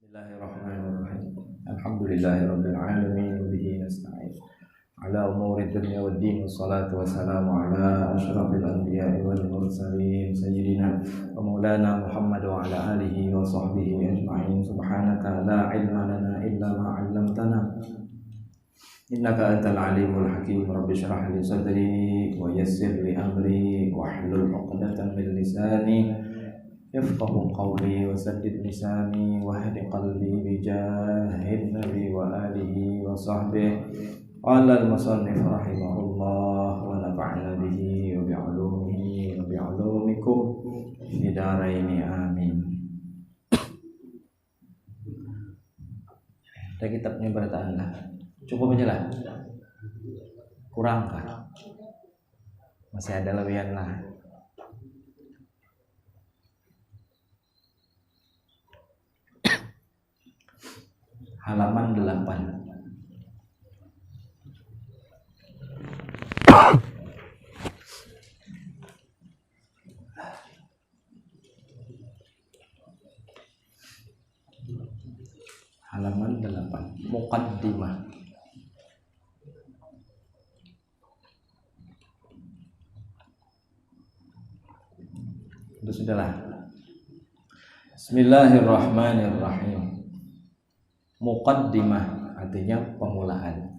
Bismillahirrahmanirrahim. Alhamdulillahirabbil alamin wa bihi nasta'in. Ala umuri dunya waddin wassalatu wassalamu ala asyrafil anbiya'i wal mursalin sayyidina wa maulana Muhammad wa ala alihi wa sahbihi ajma'in. Subhanaka la ilma lana illa ma 'allamtana. Innaka antal alimul hakim. Rabbi shrah li sadri wa yassir li amri wahlul 'uqdatam min lisani yafqahu qawli wa saddid lisani wa hadi qalbi bi jahid nabi wa alihi wa sahbihi. Qala al-musannif rahimahullah wa nafa'na bihi wa bi 'ulumihi wa bi 'ulumikum fi daraini amin. Ada kitabnya bertahan lah. Cukup aja lah. Kurang kah? Masih ada lebihan lah. Halaman 8. Halaman 8. Muqaddimah. Itu sudahlah. Bismillahirrahmanirrahim. Muqaddimah artinya pemulaan,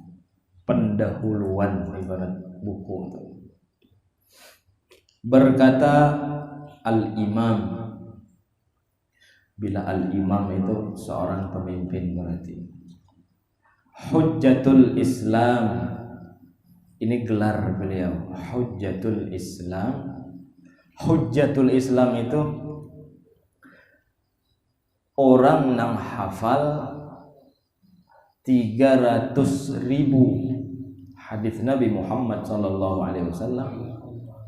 pendahuluan, ibarat buku itu. Berkata al-imam, bila al-imam itu seorang pemimpin berarti. Hujjatul Islam, ini gelar beliau, Hujjatul Islam. Hujjatul Islam itu orang yang hafal 300.000 hadis Nabi Muhammad sallallahu alaihi wasallam,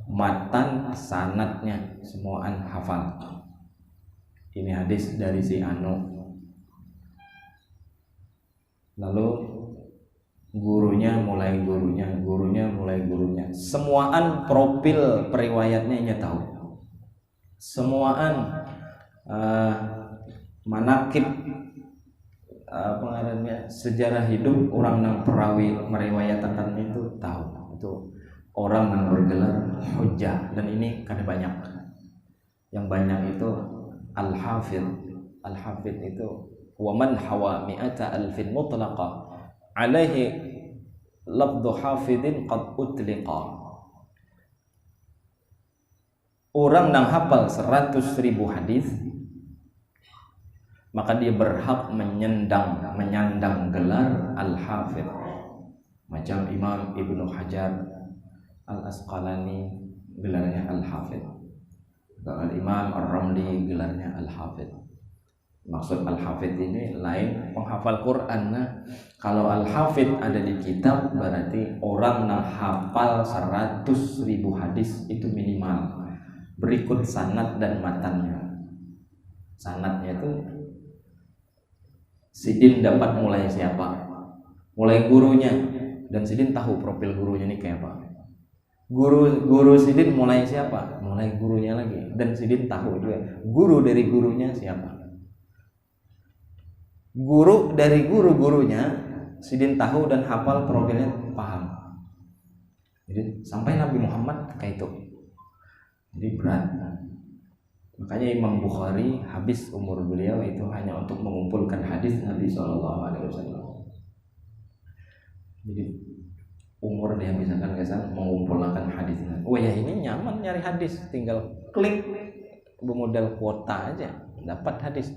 matan sanadnya semuaan hafal. Ini hadis dari si Anu. Lalu gurunya mulai gurunya. Semuaan profil periwayatnya ia tahu. Semuaan manakib pengarangnya sejarah hidup orang yang perawi meriwayatkan itu tahu. Itu orang yang bergelar hujjah, dan ini kada banyak. Yang banyak itu al-hafidh. Al-hafidh itu wa man hawa mi'ata alfin mutlaqa alaihi lafdhu hafidhin qad utliqa. Orang yang hafal 100.000 hadis, maka dia berhak menyandang gelar al-hafidh. Macam Imam Ibnu Hajar al-Asqalani gelarnya al-hafidh, Imam Ar-Ramli gelarnya al-hafidh. Maksud al-hafidh ini lain penghafal Quran. Nah, kalau al-hafidh ada di kitab berarti orang yang hafal 100.000 hadis itu minimal. Berikut sanad dan matannya. Sanadnya itu Sidin dapat mulai siapa? Mulai gurunya, dan Sidin tahu profil gurunya ini kayak apa. Guru Sidin mulai siapa? Mulai gurunya lagi, dan Sidin tahu juga guru dari gurunya siapa. Guru dari guru-gurunya Sidin tahu dan hafal profilnya, paham. Jadi sampai Nabi Muhammad kayak itu. Jadi berat. Makanya Imam Bukhari habis umur beliau itu hanya untuk mengumpulkan hadis Nabi SAW. Jadi umur dihabiskan kesan mengumpulkan hadis. Oh ya, ini nyaman nyari hadis, tinggal klik bermodal kuota aja dapat hadis.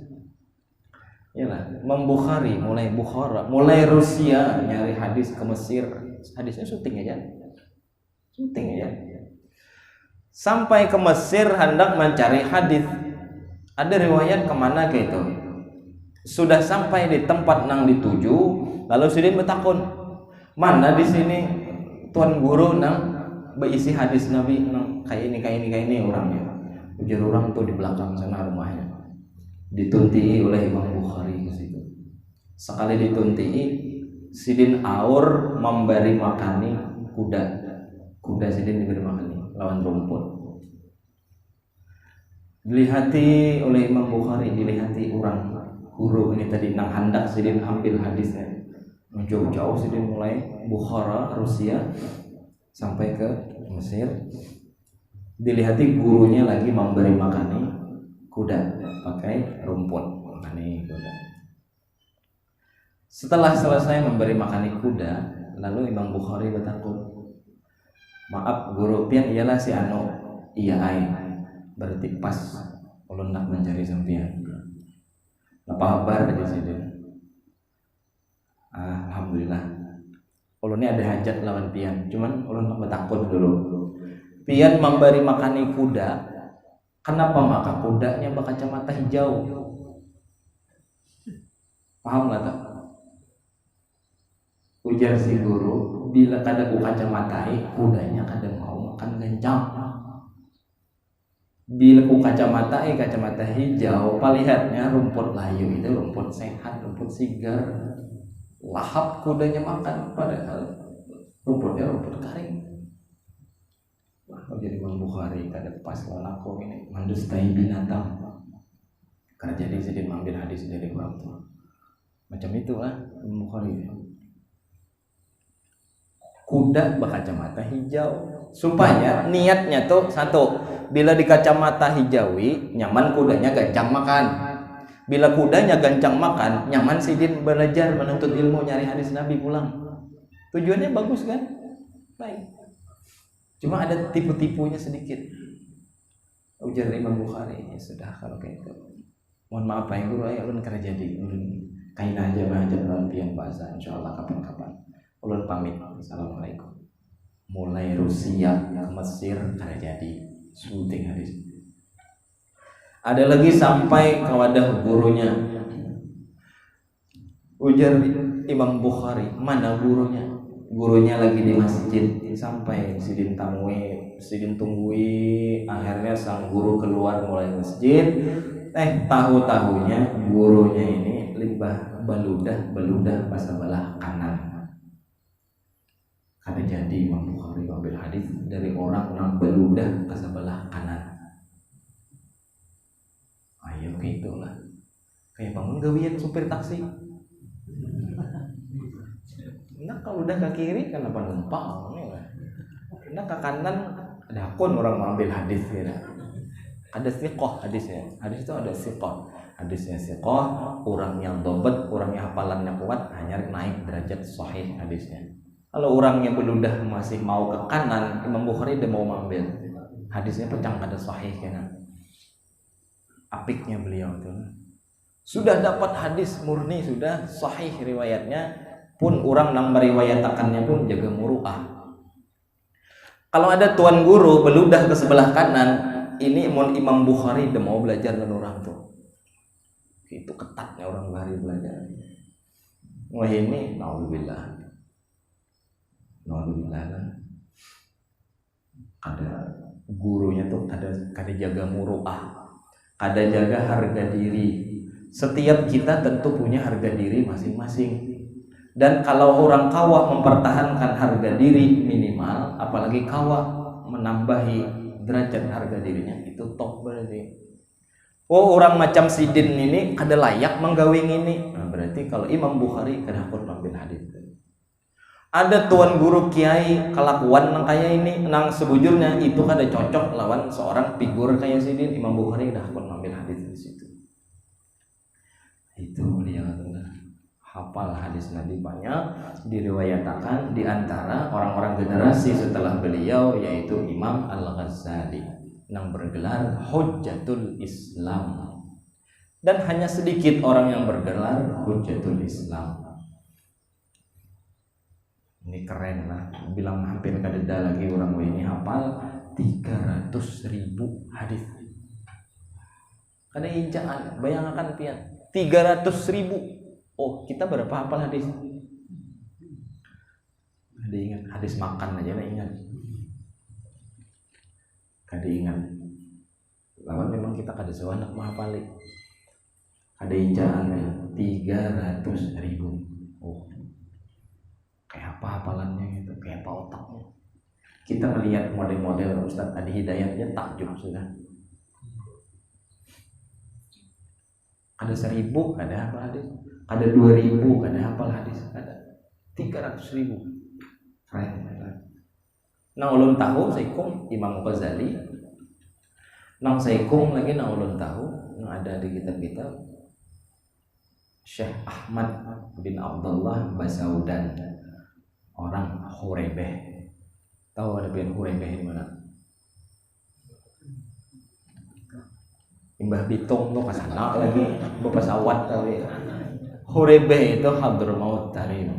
Yalah, Imam Bukhari mulai Bukhara, mulai Rusia nyari hadis ke Mesir, hadisnya syuting aja. Sampai ke Mesir hendak mencari hadis. Ada riwayat kemana kayak itu. Sudah sampai di tempat nang dituju, lalu Sidin bertakun, mana di sini tuan guru nang berisi hadis Nabi nang kayak ini orangnya. Ujar orang tuh di belakang sana rumahnya. Dituntii oleh Imam Bukhari ke situ. Sekali dituntii, Sidin aur memberi makani kuda. Kuda Sidin diberi makani lawan rumput. Dilihati oleh Imam Bukhari, dilihati orang guru ini tadi nang hendak sidin ambil hadisnya jauh-jauh sidin mulai Bukhara Rusia sampai ke Mesir. Dilihati gurunya lagi memberi makani kuda pakai rumput, makani kuda. Setelah selesai memberi makani kuda, lalu Imam Bukhari bertakut, maaf guru pian ialah si anu iya ai, berarti pas ulun nak mencari sampian. Apa kabar di sini? Alhamdulillah. Ulun ini ada hajat lawan pian, cuman ulun nak bertakut dulu. Pian memberi makani kuda. Kenapa maka kudanya berkacamata hijau? Paham nggak tak? Ujar si guru, bila kada ku kacamatai, kudanya kada mau makan gancang. Bila ku kacamatai, kacamata hijau, palihatnya rumput layu itu rumput sehat, rumput segar. Lahap kudanya makan, padahal rumputnya rumput kering. Jadi Imam Bukhari kada pas lawan aku ini mendustai binatang. Karena jadi sedih mengambil hadis dari orang tua. Macam itulah Imam Bukhari. Kuda berkacamata hijau supaya niatnya tuh satu, bila di kacamata hijawi nyaman kudanya gancang makan. Bila kudanya gancang makan, nyaman sidin belajar menuntut ilmu nyari hadis Nabi pulang. Tujuannya bagus kan? Baik. Cuma ada tipu-tipunya sedikit. Ujar Imam Bukhari, ya sudah kalau kayak itu. Mohon maaf Pak Guru, ayo ulun kerja jadi ulun kain aja belajar dalam pian bahasa, insyaallah kapan-kapan. Ulun pamit. Assalamualaikum. Mulai Rusia ke Mesir kerja jadi syuting hadis. Ada lagi sampai ke wadah gurunya. Ujar Imam Bukhari, mana gurunya? Gurunya lagi di masjid. Sampai sidin tunggui, akhirnya sang guru keluar mulai masjid. Tahu-tahunya gurunya ini limbah beludah pas sebelah kanan. Kada jadi Imam Bukhari ambil hadis dari orang yang beludah ke sebelah kanan. Ayo gitulah. Kayak bangun gawian supir taksi. Nah kalau udah ke kiri kenapa numpang? Nah ke kanan ada akun orang mengambil hadis ya. Ada siqah hadisnya. Hadis itu ada siqah. Hadisnya siqah, orang yang dobat, orang yang hafalannya kuat hanya naik derajat sahih hadisnya. Kalau orang yang beludah masih mau ke kanan, Imam Bukhari udah mau mengambil hadisnya pecah kada sahih kena. Apiknya beliau itu. Sudah dapat hadis murni, sudah sahih riwayatnya. Pun orang yang meriwayatakannya pun jaga muru'ah. Kalau ada tuan guru beludah ke sebelah kanan, ini Imam Bukhari udah mau belajar dengan orang tuh. Itu ketatnya orang Bukhari belajar. Wah ini naudzubillah. Ada gurunya tuh kada jaga muru'ah, kada jaga harga diri. Setiap kita tentu punya harga diri masing-masing. Dan kalau orang kawah mempertahankan harga diri minimal, apalagi kawah menambahi derajat harga dirinya, itu top berarti. Oh orang macam sidin ini kada layak menggawing ini. Nah, berarti kalau Imam Bukhari kada pun ambil hadis. Ada tuan guru kiai kelakuan nang kaya ini, nang sebujurnya itu kada cocok lawan seorang figur kayak sidin. Imam Bukhari dah pun ambil hadis di situ. Itu dia hafal hadis Nabi banyak, diriwayatakan di antara orang-orang generasi setelah beliau yaitu Imam Al-Ghazali yang bergelar Hujjatul Islam. Dan hanya sedikit orang yang bergelar Hujjatul Islam. Ini keren lah, bilang hampir kadeda lagi orang ini hafal 300.000 hadis. Kada injaan, bayangkan pian 300.000. Oh, kita berapa hafal hadis? Kada ingat, hadis makan aja lah ingat. Kada ingat. Lawan memang kita kada sewanak menghafali. Kada injaan 300.000. Oh. Kayak apa hafalannya gitu, kayak apa otaknya. Kita melihat model-model Ustadz Adi Hidayat dia takjub sudah. Ada 1000 ada hafal hadis, ada 2000 ada hafal hadis, ada 300.000. Nang ulun tahu saikum Imam Ghazali, nang saikum lagi nang ulun tahu nang ada di kitab-kitab Syekh Ahmad bin Abdullah Basaudan, orang Hurebeh. Tahu ada bin Hurebeh di mana? Imbah Bitung tuh kesana lagi pesawat kali. Hurebeh itu Hadramaut Tarim.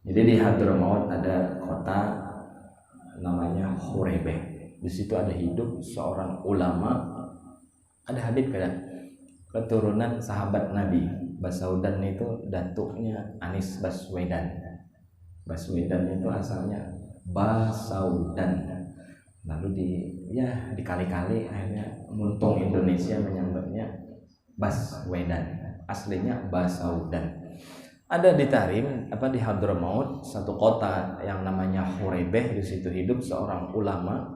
Jadi di Hadramaut ada kota namanya Hurebeh. Di situ ada hidup seorang ulama, ada Habib kan, keturunan sahabat Nabi. Basaudan itu datuknya Anies Baswedan. Baswedan itu asalnya Basaudan. Lalu dikali-kali akhirnya muntung Indonesia menyambatnya Baswedan. Aslinya Basaudan. Ada di Tarim, di Hadramaut, satu kota yang namanya Hurebeh. Di situ hidup seorang ulama,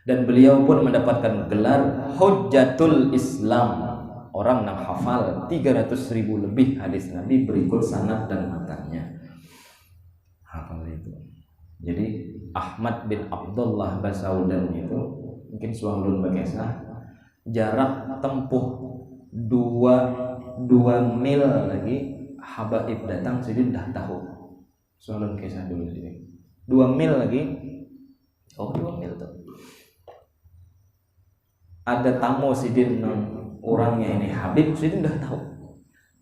dan beliau pun mendapatkan gelar Hujjatul Islam, orang yang hafal 300.000 lebih hadis Nabi berikut sanad dan matanya. Hafal itu. Jadi Ahmad bin Abdullah Basaudan itu mungkin suang berkisah jarak tempuh 2 mil lagi habaib datang sidin dah tahu. Suang kisah dulu sini. 2 mil lagi. 2 mil tuh. Ada tamu sidin orangnya ini Habib sidin dah tahu.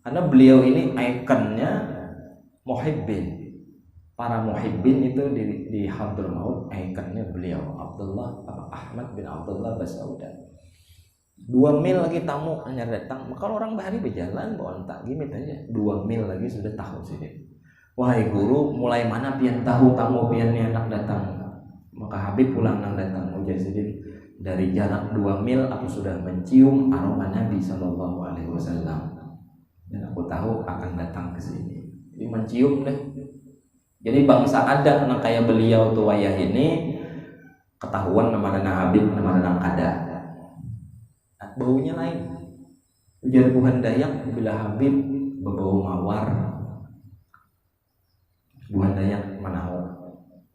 Karena beliau ini ikonnya muhibbin. Para muhibbin itu di Hadramaut ikonnya beliau Ahmad bin Abdullah Basaudan. 2 mil lagi tamu hanya datang, maka orang bahari berjalan bawa tak gimit aja. 2 mil lagi sudah tahu sidin. Wahai guru, mulai mana pian tahu tamu pian ni anak datang? Maka Habib pulang nang datang ujar sidin. Dari jarak 2 mil aku sudah mencium aroma Nabi Sallallahu Alaihi Wasallam, dan aku tahu akan datang ke sini. Jadi mencium deh. Jadi bangsa ada yang kayak beliau tuh wayah ini ketahuan nama Habib, nama kada. Baunya lain. Ujar Tuhan Dayak bila Habib berbau mawar. Tuhan Dayak manahu.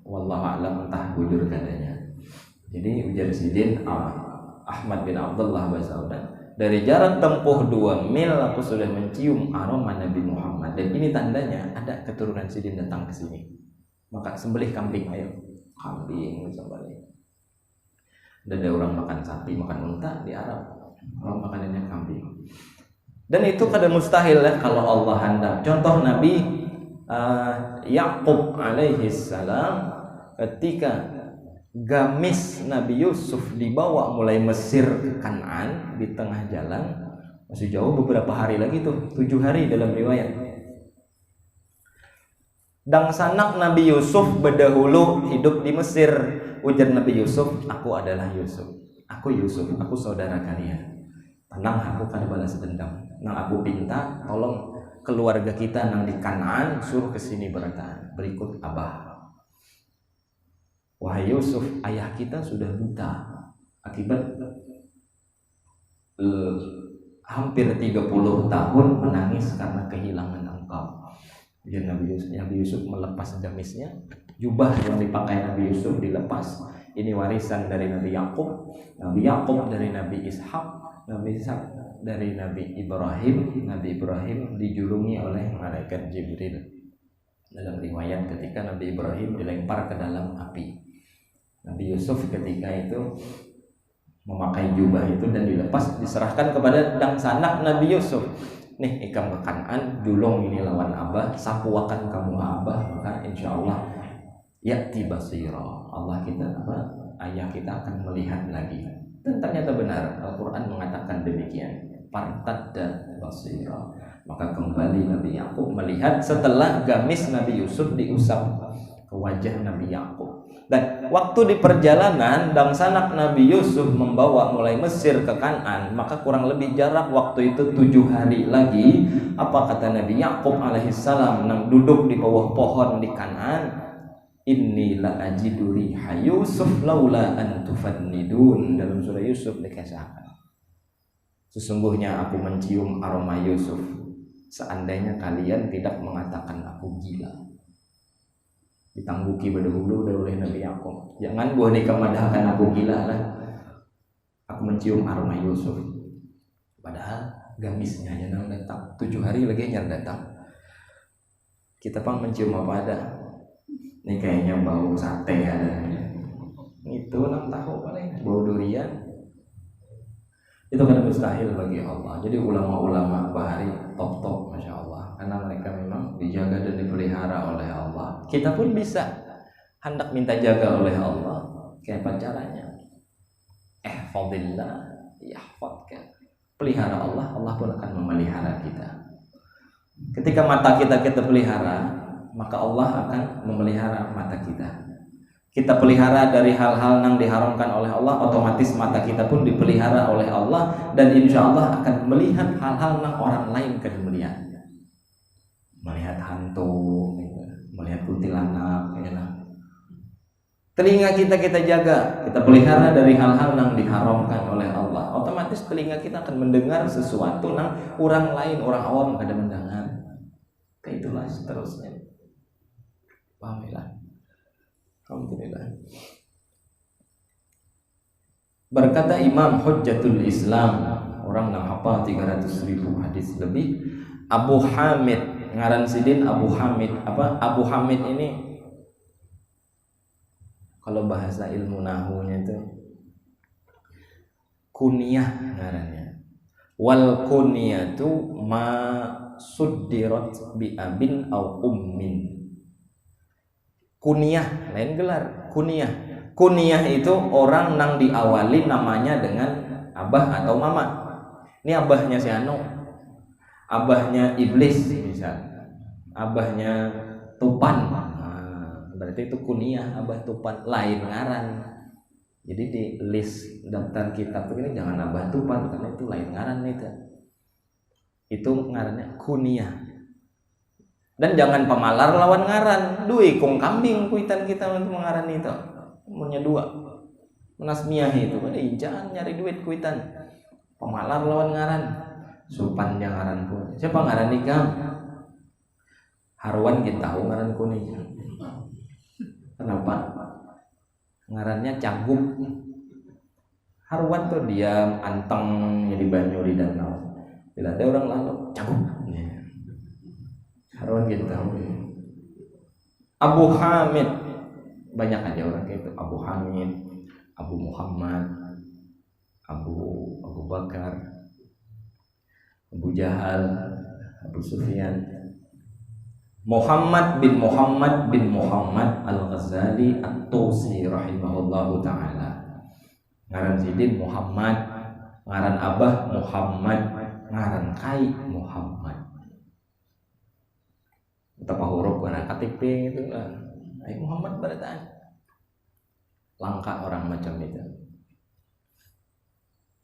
Wallahu a'lam entah bujur kadanya. Jadi ujar sidin Ahmad bin Abdullah Basaudan, dari jarak tempuh 2 mil aku sudah mencium aroma Nabi Muhammad, dan ini tandanya ada keturunan sidin datang ke sini. Maka sembelih kambing, ayo kambing sembelih. Dan ada orang makan sapi, makan unta di Arab, orang makanannya kambing. Dan itu kada mustahil ya kalau Allah hendak. Contoh Nabi Yakub alaihi salam ketika gamis Nabi Yusuf dibawa mulai Mesir ke Kanaan, di tengah jalan masih jauh beberapa hari lagi tuh, 7 hari dalam riwayat. Dan sanak Nabi Yusuf berdahulu hidup di Mesir. Ujar Nabi Yusuf, aku adalah Yusuf, aku saudara kalian. Tenang, aku kan balas dendam. Nang aku pinta tolong keluarga kita nang di Kanaan suruh kesini bertahan berikut abah. Wahai Yusuf, ayah kita sudah buta akibat hampir 30 tahun menangis karena kehilangan engkau. Jadi Nabi Yusuf melepas gamisnya, jubah yang dipakai Nabi Yusuf dilepas. Ini warisan dari Nabi Yakub dari Nabi Ishak, Nabi Ishak dari Nabi Ibrahim dijulungi oleh malaikat Jibril. Dalam riwayat ketika Nabi Ibrahim dilempar ke dalam api, Nabi Yusuf ketika itu memakai jubah itu dan dilepas, diserahkan kepada dang sanak Nabi Yusuf. Nih ikam ke Kanaan, julung ini lawan abah, sapuakan kamu abah, maka insya Allah ya'ti basira, Allah kita ayah kita akan melihat lagi. Dan ternyata benar, Al-Quran mengatakan demikian. Fartadda basira, maka kembali Nabi Yakub melihat setelah gamis Nabi Yusuf diusap ke wajah Nabi Yakub. Dan waktu di perjalanan dan sanak Nabi Yusuf membawa mulai Mesir ke Kanaan, maka kurang lebih jarak waktu itu 7 hari lagi. Apa kata Nabi Yakub alaihissalam nang duduk di bawah pohon di Kanaan? Inni la ajidu riha Yusuf laula an tufannidun. Dalam surah Yusuf dikisahkan. Sesungguhnya aku mencium aroma Yusuf. Seandainya kalian tidak mengatakan aku gila. Ditangguki berdahulu oleh Nabi Yakub. Jangan buah nikah madahkan aku gila lah. Aku mencium aroma Yusuf. Padahal gamisnya aja nang datang. 7 hari lagi nyar datang. Kita pang mencium apa ada. Ini kayaknya bau sate ada. Itu 6 tahun paling bau durian. Itu kan mustahil bagi Allah. Jadi ulama-ulama bahari top-top, masya Allah, karena mereka memang dijaga dan dipelihara oleh Allah. Kita pun bisa hendak minta jaga oleh Allah. Kayak apa caranya? Ihfadillah yahfadka. Pelihara Allah, Allah pun akan memelihara kita. Ketika mata kita pelihara, maka Allah akan memelihara mata kita. Kita pelihara dari hal-hal yang diharamkan oleh Allah, otomatis mata kita pun dipelihara oleh Allah, dan insya Allah akan melihat hal-hal yang orang lain kan melihat. Melihat hantu, melihat kuntilanak, Telinga kita jaga, kita pelihara dari hal-hal yang diharamkan oleh Allah. Otomatis telinga kita akan mendengar sesuatu yang orang lain, orang awam kada mendengar. Itulah seterusnya. Pahamilah. Alhamdulillah. Berkata Imam Hujjatul Islam, orang yang hafal 300.000 hadis lebih, Abu Hamid, ngaran sidin Abu Hamid. Abu Hamid ini kalau bahasa ilmu nahunya itu kunyah ngarannya. Wal kunyatu ma suddirat bi abin au ummin. Kunyah lain gelar. Kunyah itu orang yang diawali namanya dengan abah atau mama. Ini abahnya si Anu, abahnya iblis misal, abahnya Tupan. Berarti itu kunyah abah Tupan, lain ngaran. Jadi di list daftar kitab ini jangan abah Tupan karena itu lain ngaran itu. Itu ngarannya kunyah. Dan jangan pemalar lawan ngaran. Duit kong kambing kuitan kita untuk mengaran itu. Umurnya 2. Menasmiah itu. Jangan nyari duit kuitan. Pemalar lawan ngaran. Supan yang ngaran pun. Siapa ngaran nikah? Harwan kita tahu ngaran kuning. Kenapa? Ngarannya Cagup. Harwan tuh diam, anteng, jadi banyu di danau. Bila ada orang lalu, Cagup. Harwan kita tahu. Abu Hamid, banyak aja orang kayak itu. Abu Hamid, Abu Muhammad, Abu Bakar, Abu Jahal, Abu Sufyan. Muhammad bin Muhammad Al-Ghazali At-Tusi rahimahullahu ta'ala. Ngaran sidin Muhammad, ngaran abah Muhammad, ngaran kai Muhammad. Betapa huruf karena KTP itu lah. Muhammad berataan. Langka orang macam itu.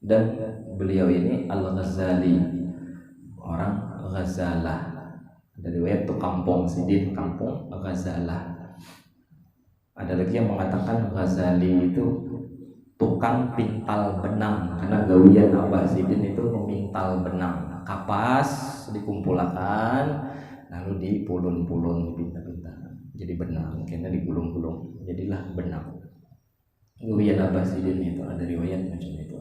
Dan beliau ini Al-Ghazali, orang Ghazalah. Dari riwayat itu kampung sidin, kampung Ghazalah. Ada lagi yang mengatakan Ghazali itu tukang pintal benang, karena gawian abah sidin itu memintal benang. Kapas dikumpulkan, lalu dipulun-pulun, dipinta-pinta, jadi benang, karena digulung-gulung, jadilah benang. Gawian abah sidin itu ada riwayat macam itu.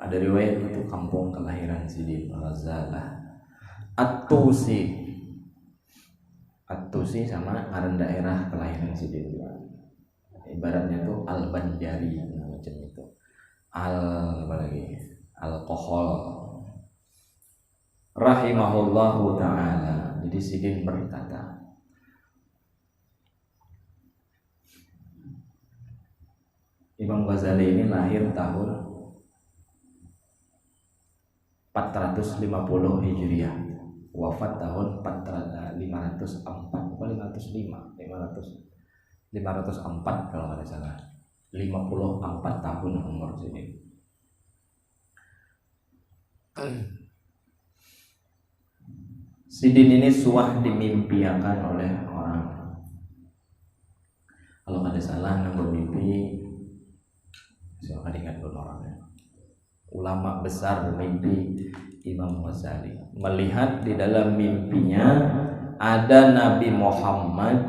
Ada riwayat itu kampung kelahiran sidin Ghazalah. At-Tusi sama ngaran daerah kelahiran sidin. Ibaratnya tuh Al-Banjari macam itu. Alkohol. Rahimahullahu ta'ala. Jadi sidin berkata, Imam Ghazali ini lahir tahun 450 Hijriah. Wafat tahun 504 kalau tidak salah. 54 tahun umur sini. Sidin ini suah dimimpiakan oleh orang. Kalau ada salah yang bermimpi, silakan ingat dulu orangnya. ulama besar mimpi Imam Ghazali. Melihat di dalam mimpinya ada Nabi Muhammad,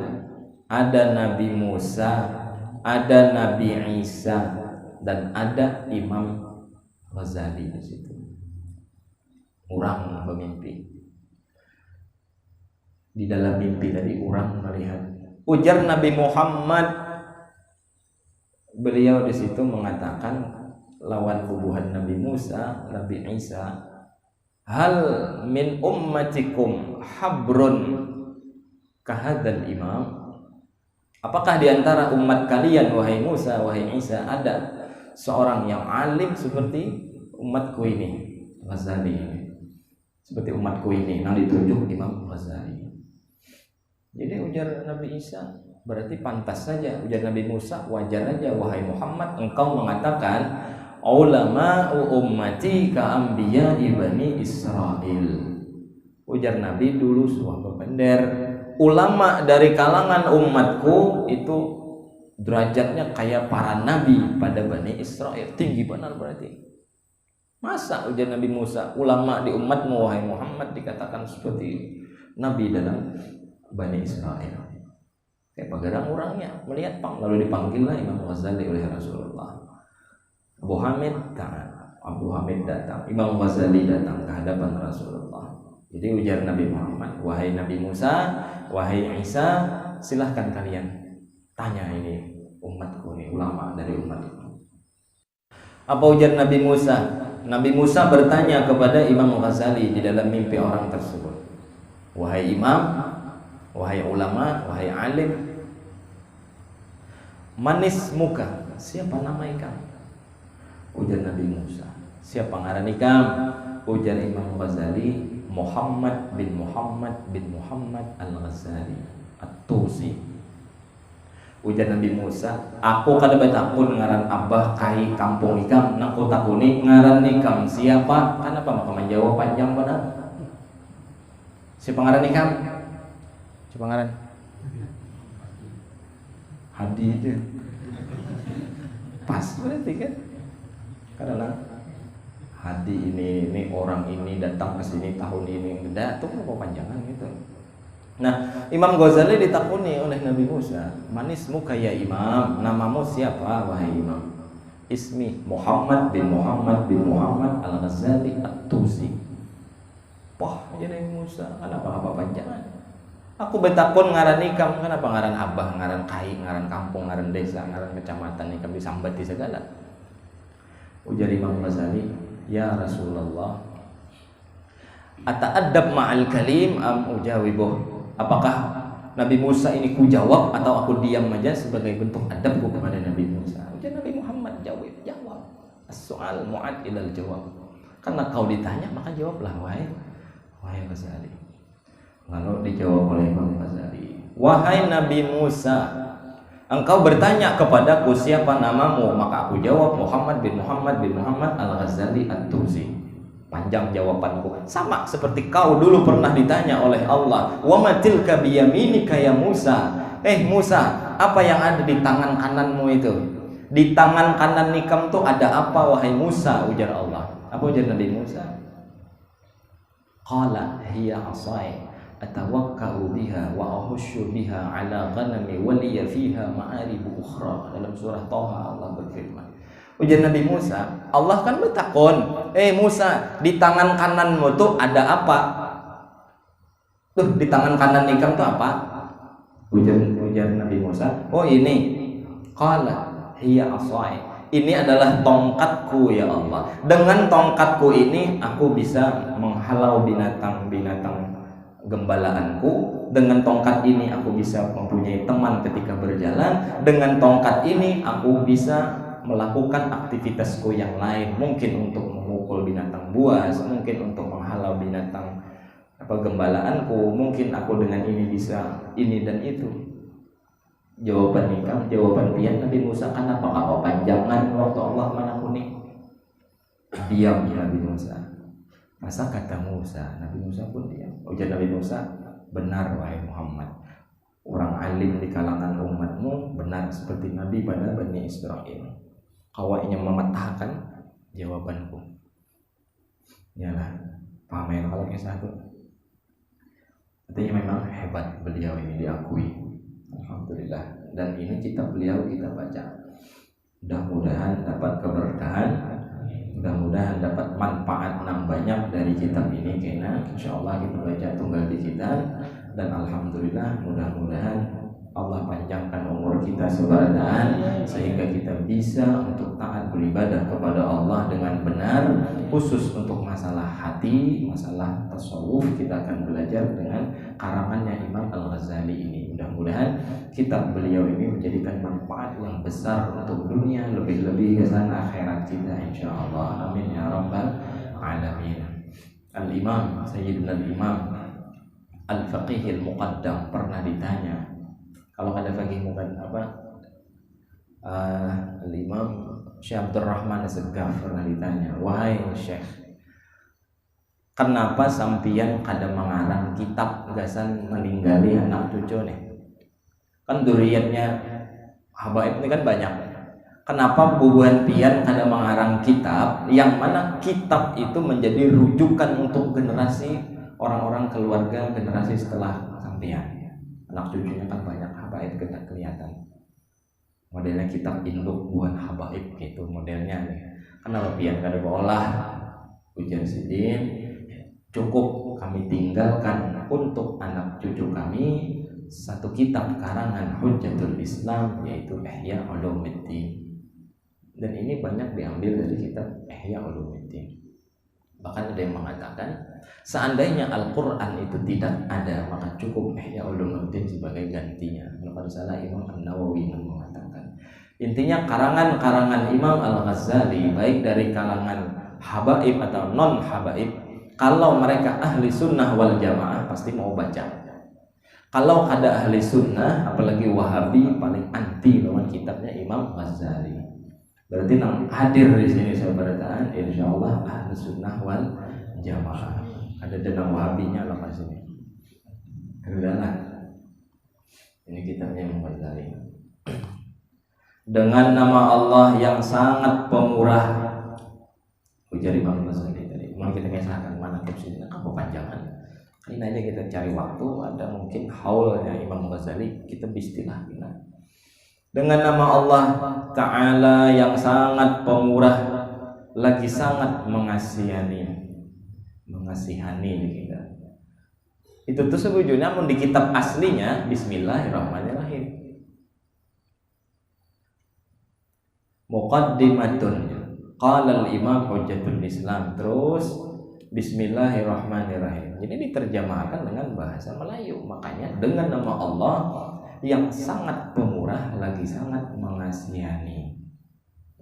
ada Nabi Musa, ada Nabi Isa, dan ada Imam Ghazali di situ. Orang bermimpi. Di dalam mimpi tadi orang melihat. Ujar Nabi Muhammad, beliau di situ mengatakan lawan bubuhan Nabi Musa, Nabi Isa, hal min ummatikum habrun kahadzal imam. Apakah di antara umat kalian wahai Musa, wahai Isa, ada seorang yang alim seperti umatku ini, Ghazali ini. Seperti umatku ini, yang ditunjuk Imam Ghazali. Jadi ujar Nabi Isa, berarti pantas saja. Ujar Nabi Musa, wajar aja wahai Muhammad engkau mengatakan ulama'u ummati ka anbiya Bani Israil. Ujar Nabi dulu suah berbender, ulama dari kalangan umatku itu derajatnya kayak para nabi pada Bani Israil. Tinggi benar berarti. Masa ujar Nabi Musa, ulama di umatmu wahai Muhammad dikatakan seperti nabi dalam Bani Israil. Kayak pagarang orangnya melihat lalu dipanggillah Imam Ghazali oleh Rasulullah. Abu Hamid datang, Imam Ghazali datang ke hadapan Rasulullah. Jadi ujar Nabi Muhammad, wahai Nabi Musa, wahai Isa, silahkan kalian tanya ini umatku ini, ulama dari umatku. Apa ujar Nabi Musa? Nabi Musa bertanya kepada Imam Ghazali di dalam mimpi orang tersebut, wahai imam, wahai ulama, wahai alim, manis muka, siapa nama ikam? Ujar Nabi Musa, siapa ngaran ikam? Ujar Imam Ghazali, Muhammad bin Muhammad bin Muhammad Al-Ghazali At-Tusi. Ujar Nabi Musa, aku kada betakun ngaran abah kai kampung ikam, naku takuni ngaran ikam siapa? Kenapa maka menjawab panjang benar? Siapa ngaran ikam? Siapa ngaran? Hadi itu. Pas berarti kan? Karena Hadi ini orang ini datang ke sini tahun ini, enggak tuh apa panjangan gitu. Nah, Imam Ghazali ditakuni oleh Nabi Musa, manis muka ya imam, namamu siapa wahai imam? Ismi Muhammad bin Muhammad bin Muhammad Al-Ghazali At-Tusi. Wah, jadi Musa, kenapa apa panjangan? Aku betakun ngaran ikam, kenapa ngaran abah, ngaran kai, ngaran kampung, ngaran desa, ngaran kecamatan ikam disambati segala. Ujar Imam Ghazali, ya Rasulullah, ata'addab ma'al kalim am ujawibuh. Apakah Nabi Musa ini ku jawab atau aku diam aja sebagai bentuk adabku kepada Nabi Musa? Ujar Nabi Muhammad, jawab. As-soal mu'ad ilal jawab. Karena kau ditanya maka jawablah wahai Ghazali. Lalu dijawab oleh Imam Ghazali, wahai Nabi Musa, engkau bertanya kepadaku siapa namamu, maka aku jawab Muhammad bin Muhammad bin Muhammad Al-Ghazali At-Tusi. Panjang jawabanku, sama seperti kau dulu pernah ditanya oleh Allah, wa matilka biyaminika ya Musa. Musa, apa yang ada di tangan kananmu itu? Di tangan kanan nikam tuh ada apa wahai Musa? Ujar Allah. Apa ujar Nabi Musa? Qala hiya asai atawakkau biha wa ahushu biha ala ghanami wa liya fiha ma'aribu ukhra. Dalam surah Thaha Allah berfirman. Ujar Nabi Musa, Allah kan bertakon, Musa, di tangan kananmu tuh ada apa? Tuh di tangan kanan nikam tuh apa? Ujar Nabi Musa, oh ini. Qala hiya asai. Ini adalah tongkatku ya Allah. Dengan tongkatku ini aku bisa menghalau binatang-binatang gembalaanku. Dengan tongkat ini aku bisa mempunyai teman ketika berjalan. Dengan tongkat ini aku bisa melakukan aktivitasku yang lain, mungkin untuk memukul binatang buas, mungkin untuk menghalau binatang gembalaanku, mungkin aku dengan ini bisa ini dan itu. Jawaban nikam, jawaban pian Nabi Musa, kenapa kau panjangan waktu Allah manakuni? Diam Nabi Musa. Masa kata Musa, Nabi Musa pun diam. Ujar Nabi Musa, benar wahai Muhammad, orang alim di kalangan umatmu benar seperti Nabi pada Bani Israil. Kau ingin mematahkan jawabanku. Yalah, pamer kalau kisah itu. Artinya memang hebat beliau ini, diakui. Alhamdulillah. Dan ini kitab beliau kita baca. Mudah-mudahan dapat keberkahan, mudah-mudahan dapat manfaat yang banyak dari kitab ini. Karena insya Allah kita baca tunggal di kita. Dan alhamdulillah mudah-mudahan Allah panjangkan umur kita sebadan sehingga kita bisa untuk taat beribadah kepada Allah dengan benar, khusus untuk masalah hati, masalah tasawuf. Kita akan belajar dengan karangannya Imam Al-Ghazali ini. Mudah-mudahan kitab beliau ini menjadikan manfaat yang besar untuk dunia, lebih-lebih ke sana akhirat kita insyaallah. Amin ya rabbal alamin. Al-Imam Sayyidina Al-Imam Al-Faqih Al-Muqaddam pernah ditanya, kalau ada faqih muqaddam Al-Imam Syekh Abdul Rahman As-Segaf pernah ditanya, wahai Syekh, kenapa sampian kada mengarang kitab gasan meninggali anak cucu nih? Kan duriyatnya habaib ini kan banyak. Kenapa bubuhan pian kada mengarang kitab yang mana kitab itu menjadi rujukan untuk generasi orang-orang keluarga generasi setelah sampian? Anak cucunya kan banyak, habaib kita kelihatan. Modelnya kitab induk buat habaib gitu modelnya nih. Kenapa pian kada olah? Ujar Sidin, cukup kami tinggalkan untuk anak cucu kami satu kitab karangan Hujjatul Islam, yaitu Ihya Ulumuddin. Dan ini banyak diambil dari kitab Ihya Ulumuddin. Bahkan ada yang mengatakan seandainya Al-Quran itu tidak ada, maka cukup Ihya Ulumuddin sebagai gantinya. Kalau salah Imam An-Nawawi yang mengatakan. Intinya karangan-karangan Imam Al-Ghazali baik dari kalangan habaib atau non habaib, kalau mereka ahli sunnah wal jamaah pasti mau baca. Kalau ada ahli sunnah apalagi wahabi paling anti lawan kitabnya Imam Ghazali. Berarti yang hadir di sini sahabat, insyaallah ahli sunnah wal jamaah. Ada denang wahabinya lah pas ini. Udahlah. Ini kitabnya Imam Ghazali. Dengan nama Allah yang sangat pemurah, ujar Imam Ghazali tadi. Mau kita kisahkan mana tafsirnya kepanjangan. Ini aja kita cari waktu, ada mungkin haulnya Imam Ghazali, kita bistilah kita. Dengan nama Allah Ta'ala yang sangat pemurah, lagi sangat mengasihani kita. Itu tuh sebujurnya namun di kitab aslinya Bismillahirrahmanirrahim. Muqaddimatun qala al-imam Hujjatul Islam, terus Bismillahirrahmanirrahim. Jadi diterjemahkan dengan bahasa Melayu. Makanya dengan nama Allah yang sangat pemurah lagi sangat mengasihani.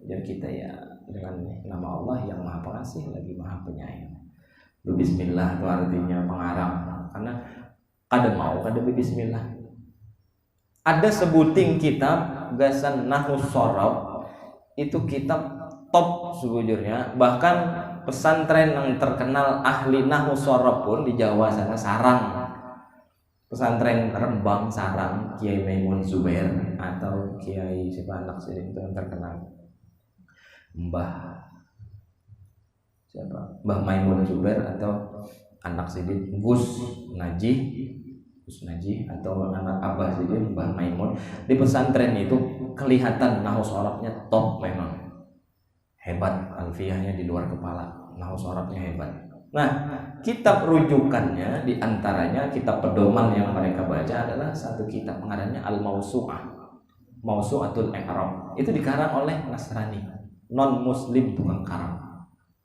Jadi kita ya dengan nama Allah yang maha pengasih lagi maha penyayang. Bismillah itu artinya pengarang. Karena kada mau kada bismillah. Ada sebuting kitab gasan Nahwus Shorof, itu kitab top sebujurnya. Bahkan pesantren yang terkenal ahli Nahwus Shorof pun di Jawa sana, Sarang, pesantren Rembang Sarang, Kiai Maimun Zubair atau Kiai siapa anak sini itu yang terkenal, Mbah Maimun Zubair atau anak Sidin Gus Najih atau anak Abah Sidin Mbah Maimun. Di pesantren itu kelihatan Nahwus Shorofnya top, memang hebat, alfiyahnya di luar kepala, Nahwus Shorofnya hebat. Nah, kitab rujukannya diantaranya kitab pedoman yang mereka baca adalah satu kitab pengarangnya Al-Mawsu'ah, Mawsu'atul I'rab. Itu dikarang oleh Nasrani, non muslim tukang karang.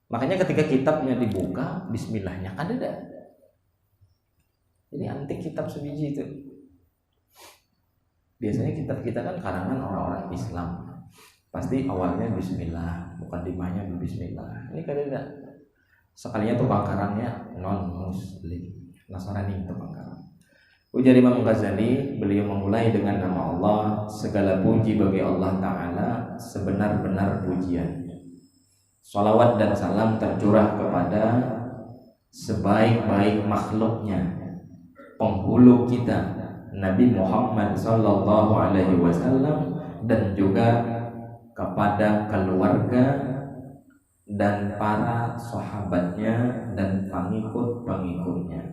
Makanya ketika kitabnya dibuka, bismillahnya kan ada. Ini antik kitab sebiji itu. Biasanya kitab kita kan karangan orang-orang Islam, pasti awalnya bismillah, mukadimahnya bismillah. Ini kan ada. Sekalinya tukang karangnya non muslim, Nasrani tukang karang. Ujar Imam Ghazali, beliau memulai dengan nama Allah. Segala puji bagi Allah Ta'ala, sebenar-benar pujian. Salawat dan salam tercurah kepada sebaik-baik makhluknya, penghulu kita Nabi Muhammad Sallallahu Alaihi Wasallam, dan juga kepada keluarga dan para sahabatnya pengikut-pengikutnya.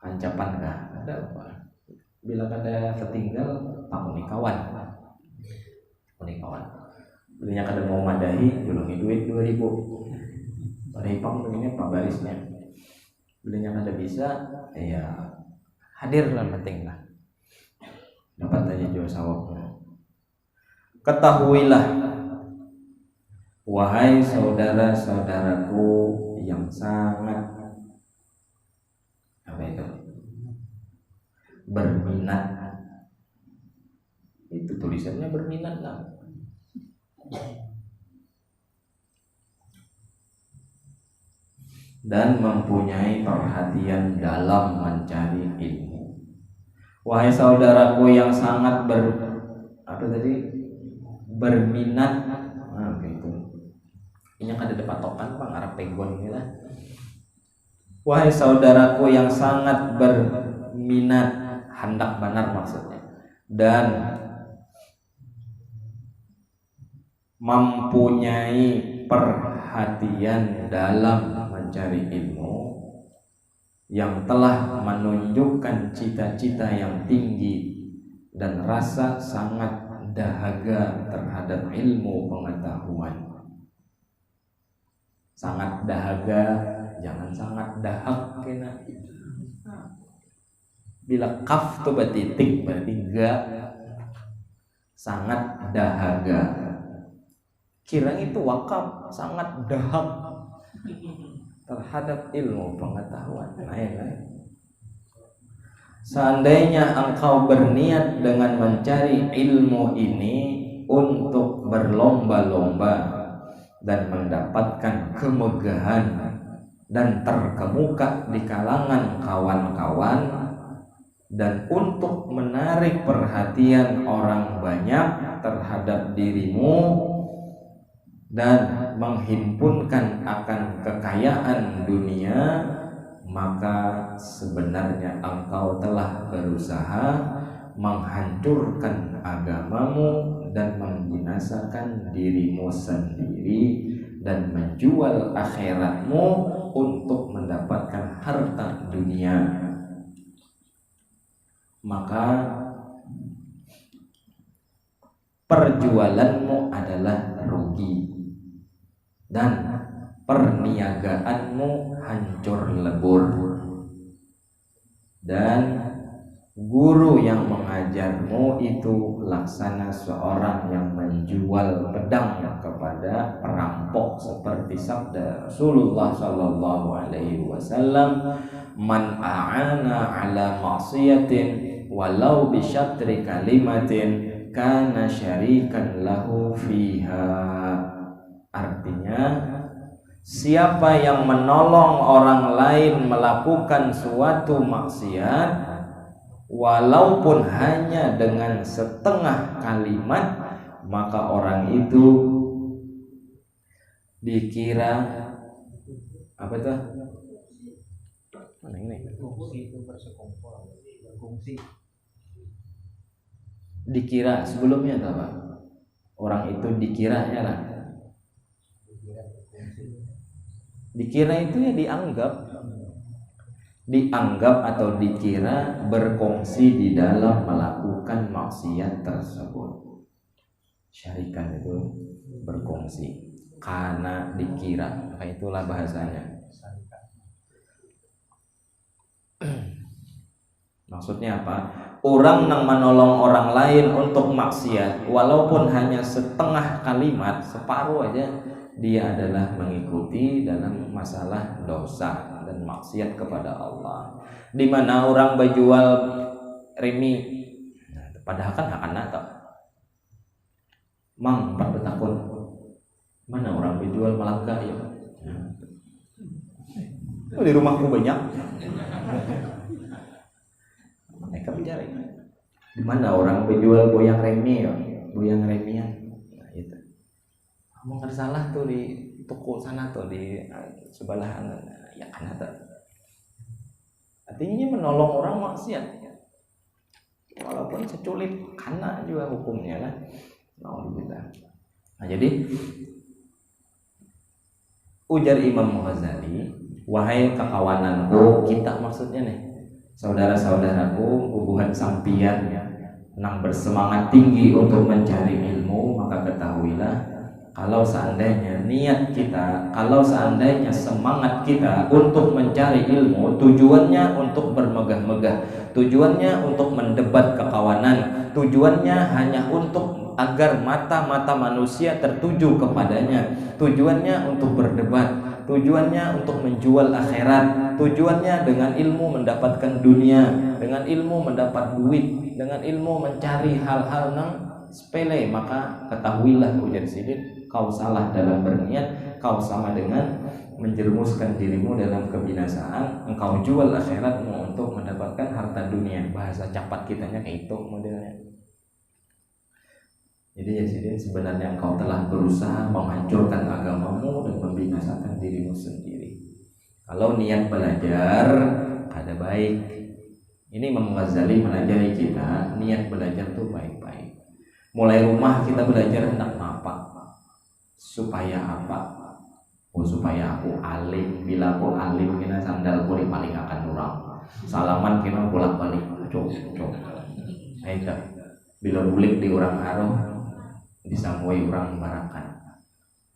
Ancapan kah? Ada apa? Bila kada tertinggal, pakuni kawan. Belinya kada mau madahi, julungi duit 2.000. Madahi pangungnya Pak barisnya. Belinya kada bisa, ya hadir lah penting lah. Dapat aja jual sawahnya. Ketahuilah, wahai saudara-saudaraku yang sangat berminat. Itu tulisannya berminat lah. Dan mempunyai perhatian dalam mencari ilmu. Wahai saudaraku yang sangat berminat. Gitu. Ini kan ada patokan Bang Arab pegon ini lah. Wahai saudaraku yang sangat berminat, hendak benar maksudnya, dan mempunyai perhatian dalam mencari ilmu, yang telah menunjukkan cita-cita yang tinggi dan rasa sangat dahaga terhadap ilmu pengetahuan. Sangat dahaga, jangan sangat dahak kena. Bila kaf tu bertitik berarti enggak. Sangat dahaga. Kira itu wakaf, sangat dahak terhadap ilmu pengetahuan. Seandainya engkau berniat dengan mencari ilmu ini untuk berlomba-lomba dan mendapatkan kemegahan dan terkemuka di kalangan kawan-kawan, dan untuk menarik perhatian orang banyak terhadap dirimu dan menghimpunkan akan kekayaan dunia, maka sebenarnya engkau telah berusaha menghancurkan agamamu dan membinasakan dirimu sendiri dan menjual akhiratmu untuk mendapatkan harta dunia. Maka perjualanmu adalah rugi dan perniagaanmu hancur lebur, dan guru yang mengajarmu itu laksana seorang yang menjual pedang kepada perampok, seperti sabda Rasulullah sallallahu alaihi wasallam, man a'ana ala ma'siyatin walau bi syatri kalimatin kana syarikan lahu fiha. Artinya, siapa yang menolong orang lain melakukan suatu maksiat walaupun hanya dengan setengah kalimat, maka orang itu dikira apa tuh? Mana ini? Dikira sebelumnya tuh Pak. Orang itu dikiranya lah. Dikira itu ya dianggap atau dikira berkongsi di dalam melakukan maksiat tersebut. Syarikan itu berkongsi karena dikira, maka itulah bahasanya. Maksudnya apa? Orang yang menolong orang lain untuk maksiat walaupun hanya setengah kalimat, separuh aja, dia adalah mengikuti dalam masalah dosa dan maksiat kepada Allah. Di mana orang berjual remi, padahal kan hak anak tak. Mang pada takut mana orang berjual malangka ya? Di rumahku banyak. Mereka bicara di mana orang berjual goyang remi ya, goyang remian. Nah, itu. Kamu nggak salah tuh di toko sana tuh di sebelahan ya kan ada. Artinya menolong orang maksiat, walaupun seculik karena juga hukumnya kan. Nah, jadi Ujar Imam Ghazali, wahai kakawananku, kita maksudnya nih, saudara-saudaraku, hubungan sampian nang bersemangat tinggi untuk mencari ilmu, maka ketahuilah kalau seandainya niat kita, kalau seandainya semangat kita untuk mencari ilmu, tujuannya untuk bermegah-megah, tujuannya untuk mendebat kekawanan, tujuannya hanya untuk agar mata-mata manusia tertuju kepadanya, tujuannya untuk berdebat, tujuannya untuk menjual akhirat, tujuannya dengan ilmu mendapatkan dunia, dengan ilmu mendapat duit, dengan ilmu mencari hal-hal yang sepele, maka ketahuilah ujar Sidin, kau salah dalam berniat, kau sama dengan menjerumuskan dirimu dalam kebinasaan. Engkau jual akhiratmu untuk mendapatkan harta dunia. Bahasa capat kitanya kayak itu modelnya. Jadi ya Sidin, sebenarnya engkau telah berusaha menghancurkan agamamu dan membinasakan dirimu sendiri. Kalau niat belajar ada baik. Ini Imam Ghazali mengajari kita niat belajar tuh baik-baik. Mulai rumah kita belajar hendak apa? Supaya apa? Oh, supaya aku alim. Bila aku alim, kena sandalku paling akan urang. Salaman kena bolak-balik. Cok. Ayo, bila bulik di orang aroh, disangui orang barakan.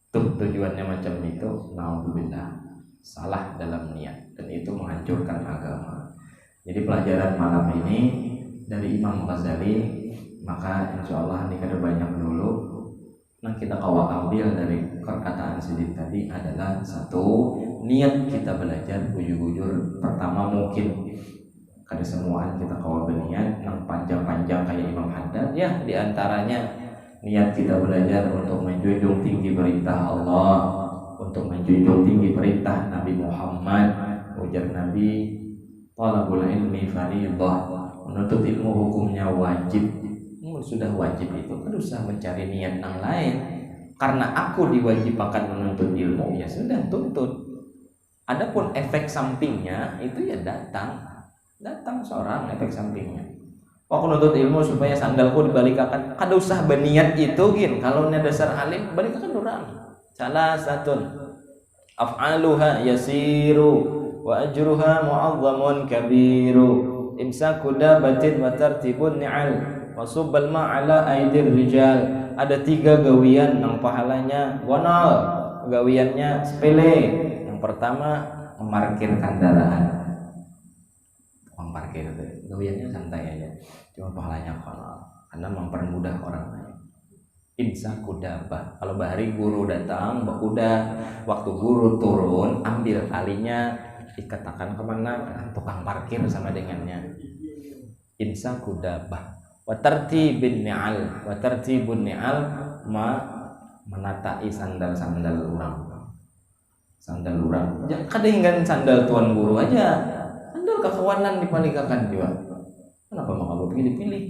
Tuh tujuannya macam itu. Naudzubillah, salah dalam niat, dan itu menghancurkan agama. Jadi pelajaran malam ini dari Imam Ghazali, maka insya Allah ini kada banyak dulu. Nah, kita kawal ambil dari perkataan Sidin tadi adalah satu, niat kita belajar bujur-bujur. Pertama mungkin kada semuaan kita kawal berniat yang panjang-panjang kayak Imam Haddad ya, diantaranya niat kita belajar untuk menjunjung tinggi perintah Allah, untuk menjunjung tinggi perintah Nabi Muhammad. Ujar Nabi, talabul ilmi fardhah, menuntut ilmu hukumnya wajib. Sudah wajib itu, kan usah mencari niat yang lain. Karena aku diwajibkan menuntut ilmu, ya sudah tuntut. Adapun efek sampingnya itu ya datang seorang efek sampingnya. Aku nuntut ilmu supaya sandalku dibalikakan, kada usah berniat itu gin. Kalau nya dasar alim balikakan orang. Salah satun af'aluha yasiru wa ajruha mu'azzamun kabiru, imsaku dabatin wa tartibun ni'al wasubbal ma'ala aidir rijal. Ada 3 gawian yang pahalanya bonal, gawiannya sepele. Yang pertama memarkir kendaraan. Parkir itu gawiannya santai aja, cuma pahalanya bonal karena mempermudah orang lain. Imsaku dabah, kalau bahari guru datang berkuda, waktu guru turun ambil talinya, dikatakan kemana, tukang parkir sama dengannya. Imsaku dabah wa tartibun ni'al, menatai sandal-sandal orang. Ya kadang sandal tuan guru aja, sandal kekawanan dipalikakan juga. Kenapa mau kamu pilih-pilih?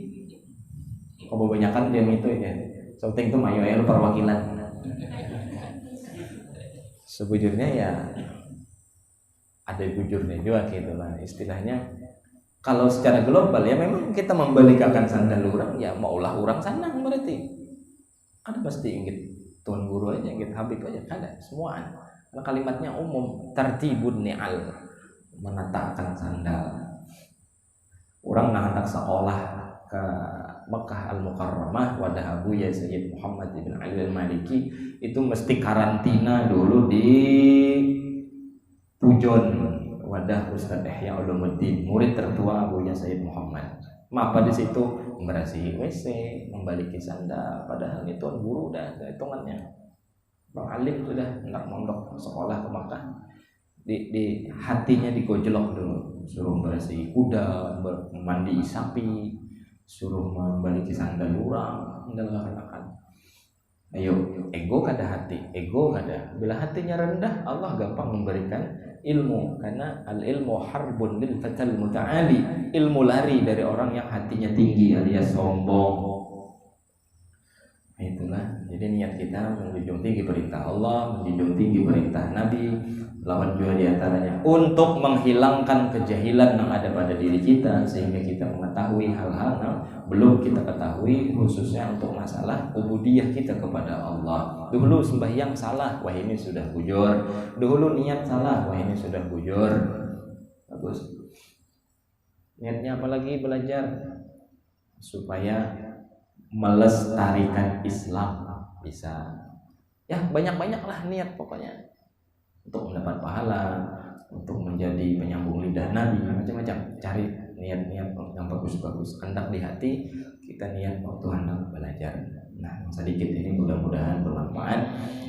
Kau kebanyakan dia itu ya. Something itu mayo perwakilan. Sebujurnya ya ada bujurnya juga gitu lah istilahnya. Kalau secara global ya memang kita membalikakan sandal orang, ya maulah orang sanang berarti. Kan pasti inget tuan guru aja, inget habib aja, kada semua. Karena kalimatnya umum, tartibun ni'al, menatakan sandal. Orang hendak sekolah ke Mekah Al-Mukarramah, wadah Abu ya Sayyid Muhammad ibn Ali al-Maliki, itu mesti karantina dulu di Pujon. Wadah Ustadz Ihya Ulumuddin, murid tertua Abunya Sayyid Muhammad. Maka di situ membersihi WC, membaliki sandal, padahal itu guru udah hitungannya. Bang Alim sudah hendak mondok sekolah ke Makkah. Di hatinya digojlok dulu, suruh membersihi kuda, mandi sapi, suruh membaliki sandal orang, mengalahkan. Ayo, ego kada hati, ego kada. Bila hatinya rendah, Allah gampang memberikan ilmu, karena al-ilmu harbun lil fatal muta'ali. Ilmu lari dari orang yang hatinya tinggi alias sombong. Itulah. Jadi Jadi niat kita menjunjung tinggi perintah Allah, menjunjung tinggi perintah Nabi, lawan juga diantaranya untuk menghilangkan kejahilan yang ada pada diri kita, sehingga kita mengetahui hal-hal yang belum kita ketahui, khususnya untuk masalah ubudiyah kita kepada Allah. Dulu sembahyang salah, wah ini sudah bujur. Dulu niat salah, wah ini sudah bujur. Bagus. Niatnya apalagi belajar supaya melestarikan Islam, bisa ya banyak-banyaklah niat pokoknya untuk mendapat pahala, untuk menjadi penyambung lidah Nabi, macam-macam. Cari niat-niat yang bagus-bagus, hendak di hati kita niat waktu hendak belajar. Nah, sedikit ini mudah-mudahan bermanfaat,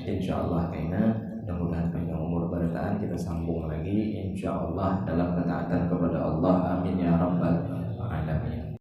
insyaallah. Karena mudah-mudahan panjang umur bertahan, kita sambung lagi insyaallah dalam ketaatan kepada Allah. Amin ya rabbal